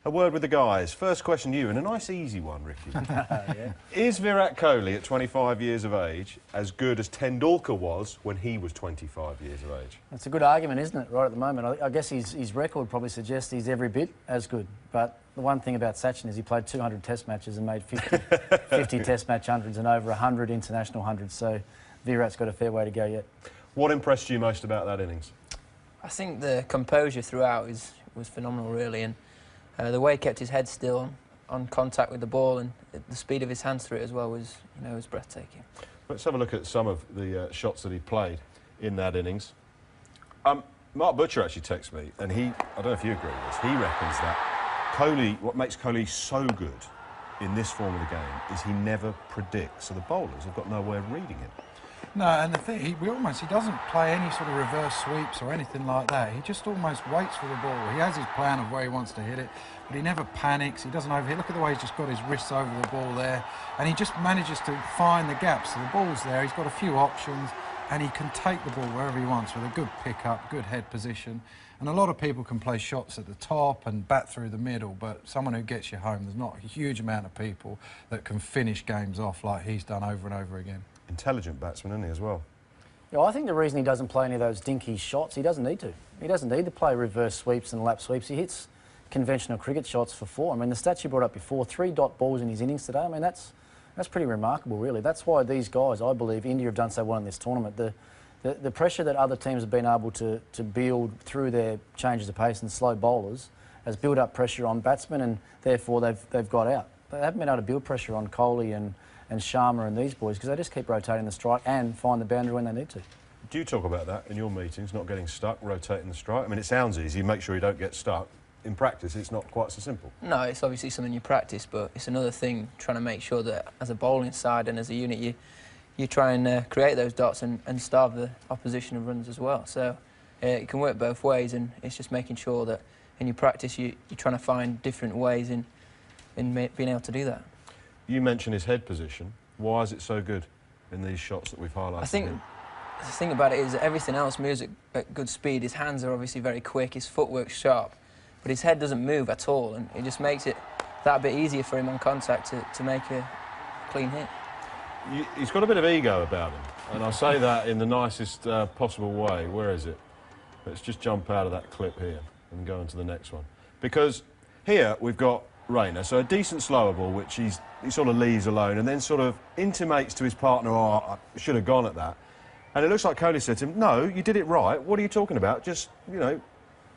A word with the guys. First question to you, and a nice easy one, Ricky. Yeah. Is Virat Kohli, at 25 years of age, as good as Tendulkar was when he was 25 years of age? It's a good argument, isn't it, right at the moment? I guess his record probably suggests he's every bit as good. But the one thing about Sachin is he played 200 test matches and made 50 test match hundreds and over 100 international hundreds. So Virat's got a fair way to go yet. What impressed you most about that innings? I think the composure throughout was phenomenal, really, and the way he kept his head still on contact with the ball and the speed of his hands through it as well was breathtaking. Let's have a look at some of the shots that he played in that innings. Mark Butcher actually texted me, and I don't know if you agree with this, he reckons that Kohli, what makes Kohli so good in this form of the game is he never predicts, so the bowlers have got no way of reading it. No, and the thing, he doesn't play any sort of reverse sweeps or anything like that. He just almost waits for the ball. He has his plan of where he wants to hit it, but he never panics. He doesn't overhit. Look at the way he's just got his wrists over the ball there, and he just manages to find the gaps. So the ball's there. He's got a few options, and he can take the ball wherever he wants with a good pick-up, good head position. And a lot of people can play shots at the top and bat through the middle, but someone who gets you home, there's not a huge amount of people that can finish games off like he's done over and over again. Intelligent batsman, isn't he, as well? Yeah, I think the reason he doesn't play any of those dinky shots, he doesn't need to. He doesn't need to play reverse sweeps and lap sweeps. He hits conventional cricket shots for 4. I mean, the stats you brought up before, 3 dot balls in his innings today. I mean, that's pretty remarkable, really. That's why these guys, I believe, India have done so well in this tournament. The pressure that other teams have been able to build through their changes of pace and slow bowlers has built up pressure on batsmen, and therefore they've got out. They haven't been able to build pressure on Kohli and Sharma and these boys because they just keep rotating the strike and find the boundary when they need to. Do you talk about that in your meetings, not getting stuck, rotating the strike? I mean, it sounds easy, make sure you don't get stuck. In practice, it's not quite so simple. No, it's obviously something you practice, but it's another thing trying to make sure that as a bowling side and as a unit, you try and create those dots and starve the opposition of runs as well. So it can work both ways, and it's just making sure that in your practice you're trying to find different ways in being able to do that. You mentioned his head position. Why is it so good in these shots that we've highlighted? I think the thing about it is that everything else moves at good speed. His hands are obviously very quick, his footwork's sharp, but his head doesn't move at all, and it just makes it that bit easier for him on contact to make a clean hit. He's got a bit of ego about him, and I say that in the nicest possible way. Where is it? Let's just jump out of that clip here and go into the next one. Because here we've got Rainer, so a decent slower ball, which he sort of leaves alone and then sort of intimates to his partner, oh, I should have gone at that. And it looks like Kohli said to him, no, you did it right. What are you talking about? Just,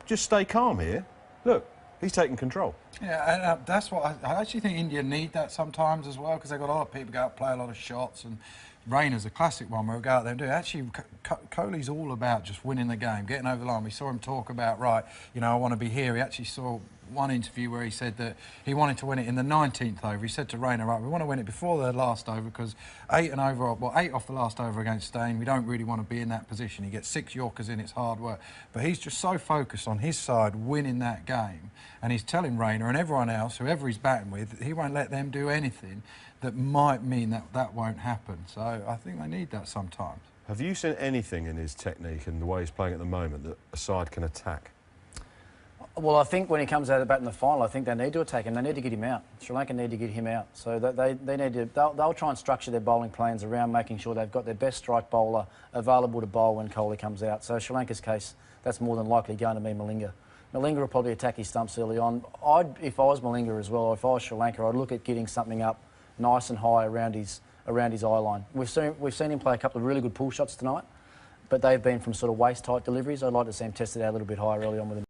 just stay calm here. Look, he's taking control. Yeah, and that's what I actually think India need that sometimes as well, because they've got a lot of people go out and play a lot of shots, and Rainer's a classic one where we go out there and do it. Actually, Kohli's all about just winning the game, getting over the line. We saw him talk about, right, I want to be here. He actually saw one interview where he said that he wanted to win it in the 19th over. He said to Rainer, right, we want to win it before the last over because 8 off the last over against Spain, we don't really want to be in that position. He gets 6 Yorkers in, it's hard work. But he's just so focused on his side winning that game, and he's telling Rainer and everyone else, whoever he's batting with, he won't let them do anything that might mean that won't happen. So I think they need that sometimes. Have you seen anything in his technique and the way he's playing at the moment that a side can attack? Well, I think when he comes out of the bat in the final, I think they need to attack him. They need to get him out. Sri Lanka need to get him out. So they need to. They'll try and structure their bowling plans around making sure they've got their best strike bowler available to bowl when Kohli comes out. So Sri Lanka's case, that's more than likely going to be Malinga. Malinga will probably attack his stumps early on. If I was Malinga as well, or if I was Sri Lanka, I'd look at getting something up nice and high around his eye line. We've seen him play a couple of really good pull shots tonight, but they've been from sort of waist-tight deliveries. I'd like to see him test it out a little bit higher early on with him.